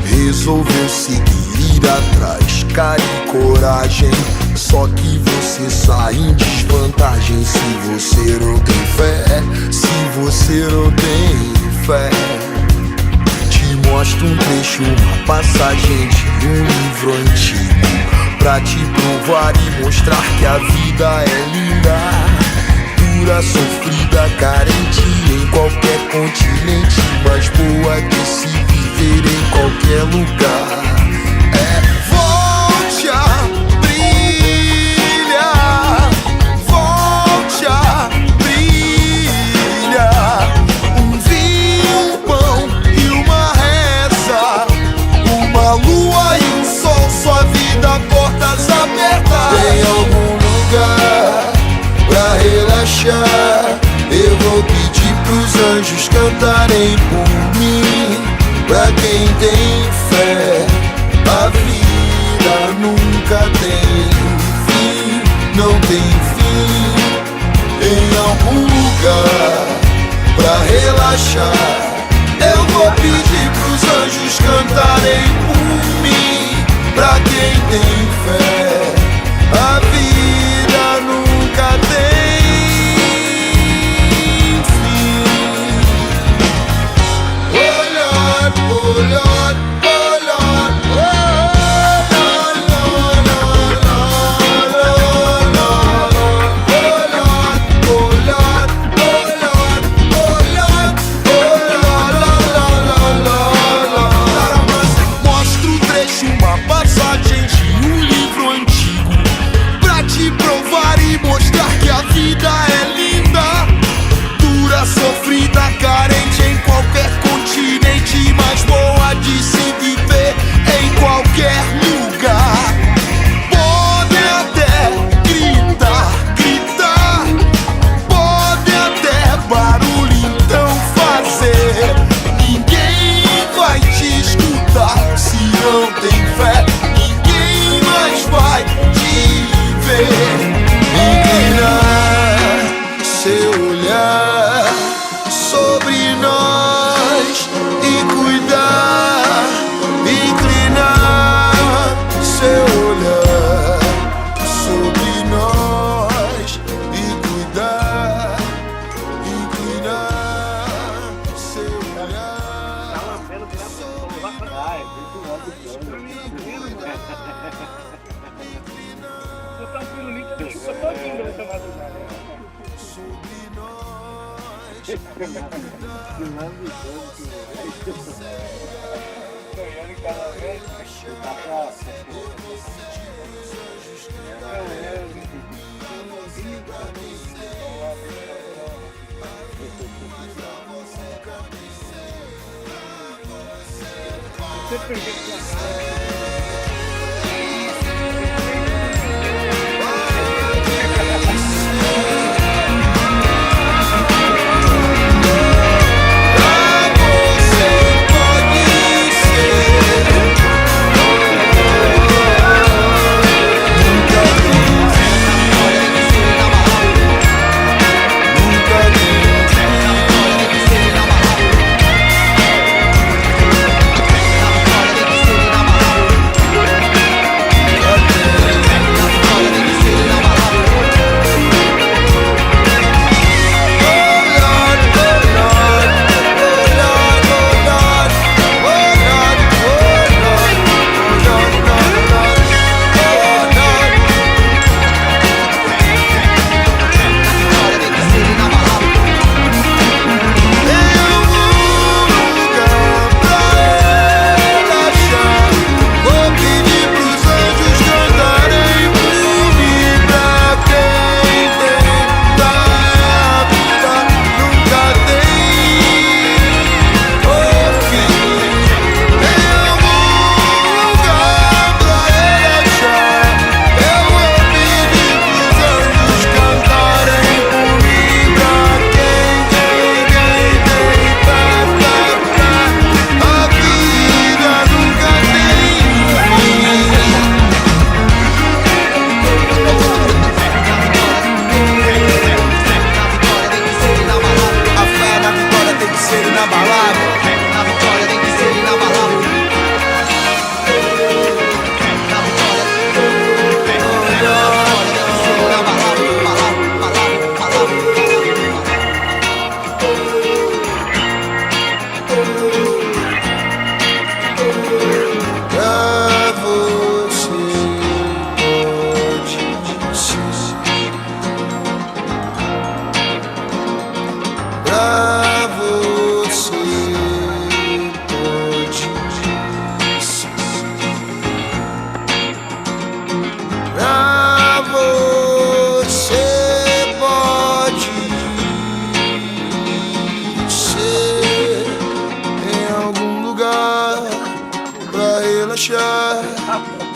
Resolveu seguir, ir atrás, cara e coragem. Só que você sai em desvantagem se você não tem fé. Se você não tem fé. Te mostro um trecho, uma passagem de um livro antigo, pra te provar e mostrar que a vida é linda, dura, sofrida, carente em qualquer continente, mas boa de se viver em qualquer lugar. Volte a brilhar, volte a brilhar. Um vinho, um pão e uma reza, uma lua e um sol, sua vida, portas abertas. Tem algum lugar pra relaxar? Eu vou pedir pros anjos cantarem por mim. Pra quem tem fé, a vida nunca tem fim, não tem fim. Em algum lugar pra relaxar, eu vou pedir pros anjos cantarem por mim. Pra quem tem fé, a vida nunca tem mostro o trecho, uma passagem de um livro antigo, pra te provar e mostrar que a vida é linda, dura, sofrida, carente em qualquer continente, mas boa de se viver em qualquer lugar. Podem até gritar, gritar, podem até barulho então fazer, ninguém vai te escutar se não tem fé, ninguém mais vai te ver. Inclinar seu olhar sobre nós e cuidar, inclinar seu olhar sobre nós e cuidar, inclinar seu olhar sobre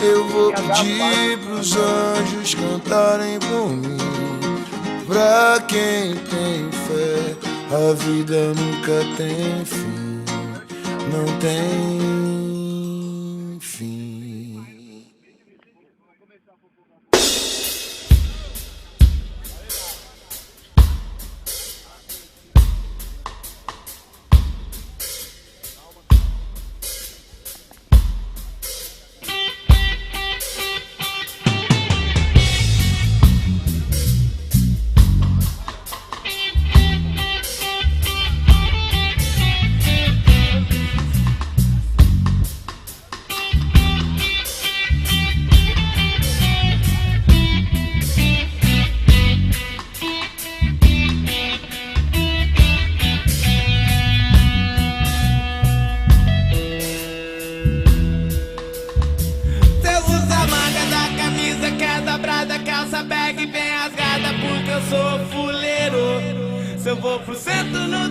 Eu vou pedir pros anjos cantarem por mim. Pra quem tem fé, a vida nunca tem fim. Não tem fim. Calça bag bem rasgada porque eu sou fuleiro. Se eu vou pro centro no